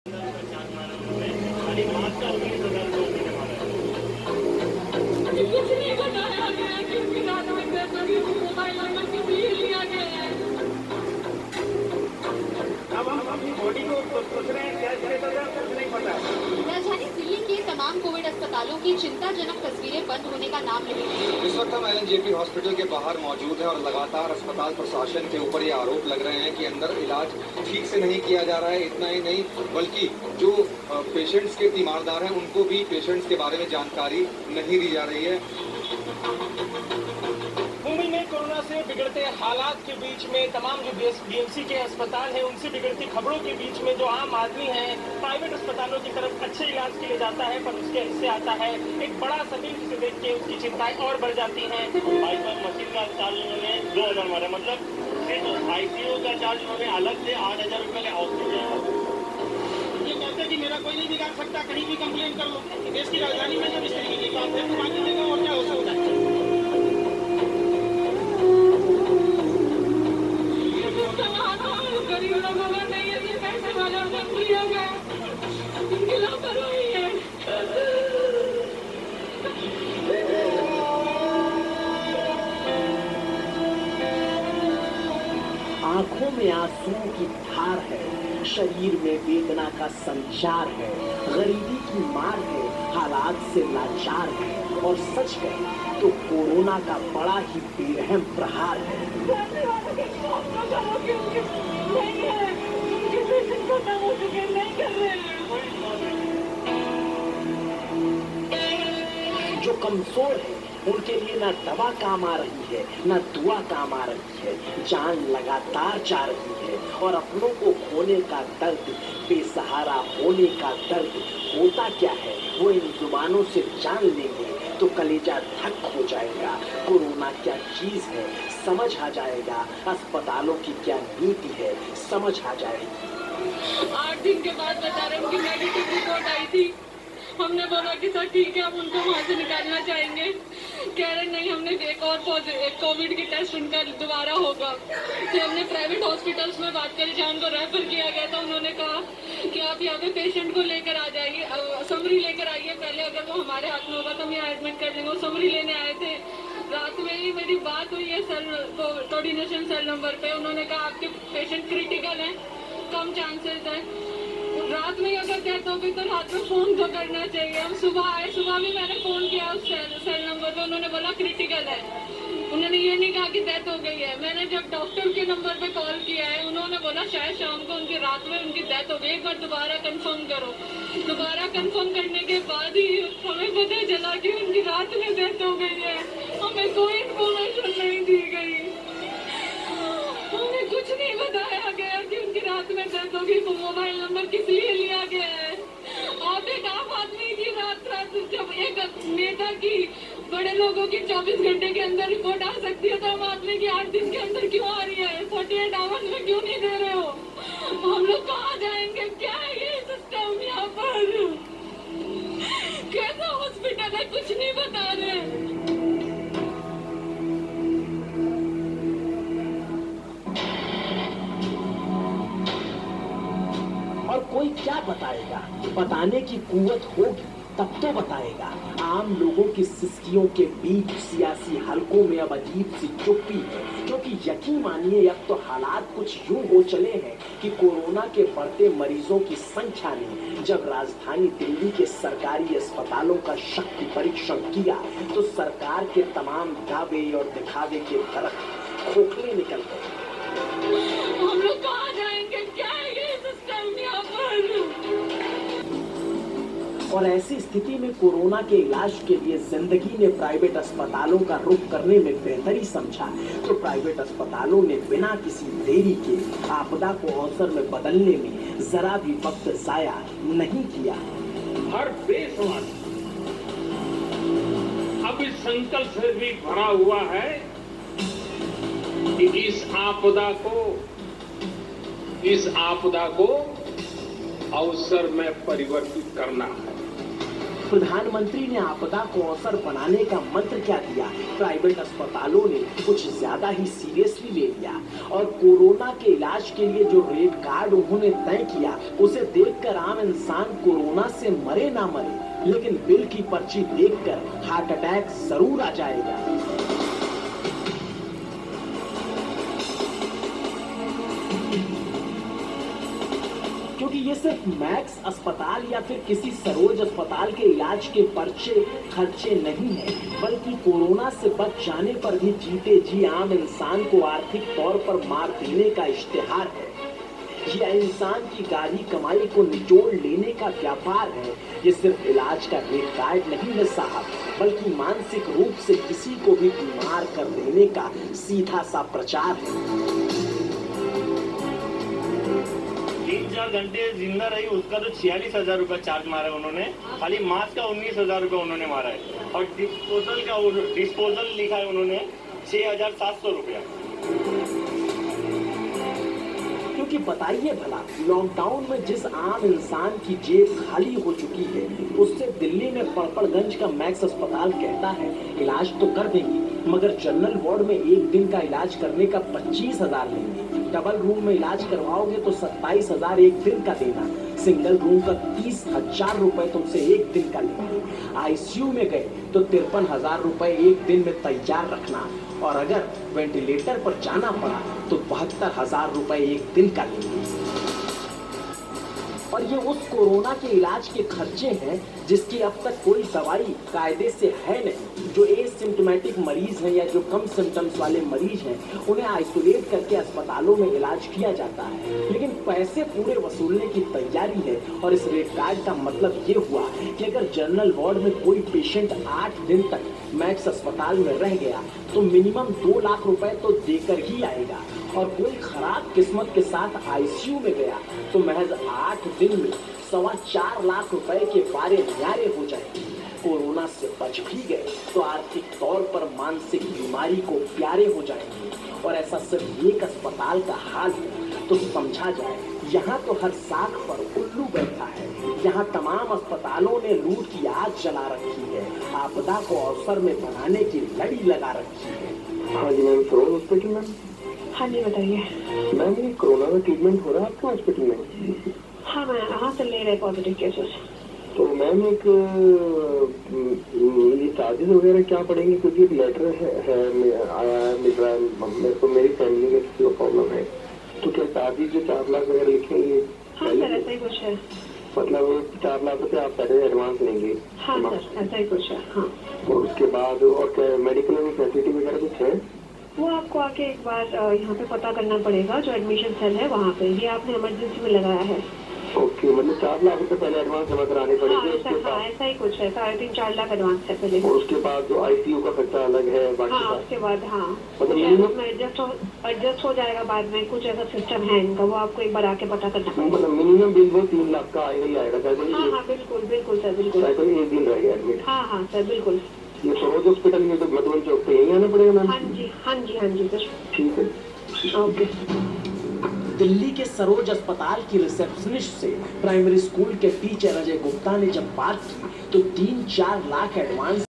कुछ नहीं बताया गया क्योंकि रात में मोबाइल नंबर किसी लिया गया है। अब हम अपनी बॉडी को सोच रहे हैं क्या स्टेटस है कुछ नहीं पता। राजधानी दिल्ली के तमाम कोविड अस्पतालों की चिंताजनक तस्वीरें बंद होने का नाम नहीं ले रही। इस वक्त हम एलएनजेपी हॉस्पिटल के बाहर मौजूद हैं और लगातार अस्पताल प्रशासन के ऊपर ये आरोप लग रहे हैं कि अंदर इलाज ठीक से नहीं किया जा रहा है। इतना ही नहीं बल्कि जो पेशेंट्स के तीमारदार हैं उनको भी पेशेंट्स के बारे में जानकारी नहीं दी जा रही है। मुंबई में कोरोना से बिगड़ते हालात के बीच में तमाम जो बीएमसी के अस्पताल हैं उनसे बिगड़ती खबरों के बीच में जो आम आदमी है प्राइवेट अस्पतालों की तरफ अच्छे इलाज के लिए जाता है, पर उसके हिस्से आता है एक बड़ा सबिल जिसे देख के उसकी चिंताएं और बढ़ जाती हैं। मशीन का चार्ज उन्होंने 2000 मारा, मतलब आईसीयू का चार्ज उन्होंने अलग से 8000 रुपये का ऑक्सीजन। ये कहते हैं कि मेरा कोई नहीं बिगाड़ सकता, कहीं भी कंप्लेन कर लो। देश की राजधानी में जब इस तरीके की बात है तो बाकी जगह और क्या हो सकता है। गरीब लोगों का नहीं है, पैसे वालों का लिया गया, इनकी लापरवाही है। आंखों में आंसू की धार है, शरीर में वेदना का संचार है, गरीबी की मार है, हालात से लाचार है और सच है तो कोरोना का बड़ा ही बेरहम प्रहार है। जो कमजोर है उनके लिए ना दवा काम आ रही है ना दुआ काम आ रही है, जान लगातार जा रही है और अपनों को खोने का दर्द, बेसहारा होने का दर्द होता क्या है वो इन जुबानों से जान लेंगे तो कलेजा धक हो जाएगा। कोरोना क्या चीज है समझ आ जाएगा, अस्पतालों की क्या नीति है समझ आ जाएगी। 8 दिन के बाद बता रहे उनकी नेगेटिव रिपोर्ट आई थी। हमने बोला कि सर ठीक है, हम उनको वहाँ से निकालना चाहेंगे। कह रहे नहीं, हमने एक और कोविड की टेस्ट उनका दोबारा होगा। तो हमने प्राइवेट हॉस्पिटल्स में बात करी जहाँ उनको रेफर किया गया था। उन्होंने कहा कि आप यहाँ पे पेशेंट को लेकर आ जाइए, समरी लेकर आइए पहले, अगर वो हमारे हाथ में होगा तो हम यहाँ एडमिट कर देंगे। वो समरी लेने आए थे। रात में ही मेरी बात हुई है सेल कोऑर्डिनेशन सेल नंबर पे। उन्होंने कहा आपके पेशेंट क्रिटिकल हैं, कम चांसेस है। रात में अगर डेथ हो गई तो रात में फोन तो करना चाहिए। हम सुबह आए, सुबह भी मैंने फोन किया उस सेल नंबर पे, उन्होंने बोला क्रिटिकल है। उन्होंने ये नहीं कहा कि डेथ हो गई है। मैंने जब डॉक्टर के नंबर पे कॉल किया है, उन्होंने बोला शायद शाम को उनकी रात में उनकी डेथ हो गई, एक बार दोबारा कंफर्म करो। दोबारा कंफर्म करने के बाद ही हमें पता चला कि उनकी रात में डेथ हो गई है। हमें कोई इन्फॉर्मेशन नहीं दी गई, हमें कुछ नहीं बताया गया कि उनकी रात में डेथ होगी। तो मोबाइल नंबर किस लिए लिया गया है? आप एक आम आदमी की रात जब एक नेता की, बड़े लोगों की 24 घंटे के अंदर रिपोर्ट आ सकती है, तो आम आदमी की 8 दिन के अंदर क्यों आ रही है? 48 आवर्स में क्यों नहीं दे रहे हो? हम लोग कहाँ जाएंगे? क्या है ये सिस्टम यहाँ पर? कैसा हॉस्पिटल है? कुछ नहीं बता रहे। और कोई क्या बताएगा? बताने की कुव्वत होगी तब तो बताएगा। आम लोगों की सिस्कियों के बीच सियासी हलकों में अब अजीब सी चुप्पी है, क्योंकि यकीन मानिए अब तो हालात कुछ यूं हो चले हैं कि कोरोना के बढ़ते मरीजों की संख्या ने जब राजधानी दिल्ली के सरकारी अस्पतालों का शक्ति परीक्षण किया तो सरकार के तमाम दावे और दिखावे के दरख्त खोखले निकल गए। हम लोग कहाँ जाएंगे? क्या है ये सिस्टम यहाँ पर? और ऐसी स्थिति में कोरोना के इलाज के लिए जिंदगी ने प्राइवेट अस्पतालों का रुख करने में बेहतरी समझा तो प्राइवेट अस्पतालों ने बिना किसी देरी के आपदा को अवसर में बदलने में जरा भी वक्त जाया नहीं किया। हर देशवासी अब इस संकल्प से भी भरा हुआ है कि इस आपदा को अवसर में परिवर्तित करना है। प्रधानमंत्री ने आपदा को अवसर बनाने का मंत्र क्या दिया? प्राइवेट अस्पतालों ने कुछ ज्यादा ही सीरियसली ले लिया और कोरोना के इलाज के लिए जो रेट कार्ड उन्होंने तय किया उसे देखकर आम इंसान कोरोना से मरे ना मरे, लेकिन बिल की पर्ची देखकर हार्ट अटैक जरूर आ जाएगा। क्योंकि ये सिर्फ मैक्स अस्पताल या फिर किसी सरोज अस्पताल के इलाज के पर्चे खर्चे नहीं है, बल्कि कोरोना से बच जाने पर भी जीते जी आम इंसान को आर्थिक तौर पर मार देने का इश्तिहार है। यह इंसान की गाढ़ी कमाई को निचोड़ लेने का व्यापार है। ये सिर्फ इलाज का रेट कार्ड नहीं है साहब, बल्कि मानसिक रूप से किसी को भी बीमार कर देने का सीधा सा प्रचार है। 3-4 घंटे जिंदा रही उसका तो 46,000 रुपया चार्ज मारा है उन्होंने। खाली मास्क का 19,000 रुपया उन्होंने मारा है और डिस्पोजल लिखा है उन्होंने 6,700 रुपया। क्योंकि बताइए भला, लॉकडाउन में जिस आम इंसान की जेब खाली हो चुकी है उससे दिल्ली में पड़पड़गंज का मैक्स अस्पताल कहता है इलाज तो कर देंगे, मगर जनरल वार्ड में एक दिन का इलाज करने का 25,000 लेंगे। डबल रूम में इलाज करवाओगे तो 27,000 एक दिन का देना। सिंगल रूम का 30,000 रुपए तुमसे एक दिन का लेंगे। आईसीयू में गए तो 53,000 रुपए एक दिन में तैयार रखना, और अगर वेंटिलेटर पर जाना पड़ा तो 72,000 रुपए एक दिन का लेंगे। और ये उस कोरोना के इलाज के खर्चे हैं जिसकी अब तक कोई दवाई कायदे से है नहीं। जो एसिम्प्टोमेटिक मरीज हैं या जो कम सिम्टम्स वाले मरीज हैं उन्हें आइसोलेट करके अस्पतालों में इलाज किया जाता है, लेकिन पैसे पूरे वसूलने की तैयारी है। और इस रेट कार्ड का मतलब ये हुआ कि अगर जनरल वार्ड में कोई पेशेंट 8 दिन तक मैक्स अस्पताल में रह गया तो मिनिमम 2 लाख रुपए तो देकर ही आएगा, और कोई खराब किस्मत के साथ आईसीयू में गया तो महज 8 दिन में 4.25 लाख रुपए के बारे न्यारे हो जाएंगे। कोरोना से बच भी गए तो आर्थिक तौर पर मानसिक बीमारी को प्यारे हो जाएंगे। और ऐसा सिर्फ एक अस्पताल का हाल है तो समझा जाए, यहाँ तो हर साख पर उल्लू बैठा है। यहाँ तमाम अस्पतालों ने लूट की आग जला रखी है, आपदा को अवसर में बनाने की लड़ी लगा रखी है। हाँ जी मैम, सरोज हॉस्पिटल मैम। हाँ जी बताइए। मैम ये कोरोना का ट्रीटमेंट हो रहा है आपके हॉस्पिटल में? हाँ मैम, हाँ से ले रहे पॉजिटिव केसेस। तो मैम एक ये चार्जेस वगैरह क्या पड़ेंगे? क्योंकि एक लेटर आया है मेरे को, मेरी फैमिली में किसी को प्रॉब्लम है, तो क्या चार्जेस जो 4 लाख वगैरह लिखेंगे? हाँ सर ऐसा ही कुछ है। मतलब 4 लाख रुपये आप पहले एडवांस लेंगे? हाँ सर ऐसा ही कुछ है। हाँ, और उसके बाद और क्या मेडिकल में फैसिलिटी वगैरह कुछ है? वो आपको आके एक बार यहाँ पे पता करना पड़ेगा, जो एडमिशन सेल है वहाँ पे। ये आपने इमरजेंसी में लगाया है। ओके, मतलब 4 लाख रुपए पहले एडवांस जमा कराने हाँ, पड़ेंगे। हाँ ऐसा ही कुछ है। 3.5-4 लाख एडवांस है पहले। और उसके बाद जो आईसीयू का खर्चा अलग है बाकी हाँ का? उसके बाद हाँ मतलब उसमें एडजस्ट हो जाएगा बाद में। कुछ ऐसा सिस्टम है इनका, वो आपको एक बार आके पता करना पड़ेगा। मतलब मिनिमम बिल वो 3 लाख का आएगा ही आएगा, चाहे हाँ हाँ बिल्कुल बिल्कुल सर, बिल्कुल। चाहे कोई एक दिन रहेगा एडमिट। हाँ हाँ सर बिल्कुल। ये सरोज हॉस्पिटल में तो मधुबन चौक पे यही आना पड़ेगा मैम? हाँ जी हाँ जी हाँ जी सर। ठीक है, ओके। दिल्ली के सरोज अस्पताल की रिसेप्शनिस्ट से प्राइमरी स्कूल के टीचर अजय गुप्ता ने जब बात की तो 3-4 लाख एडवांस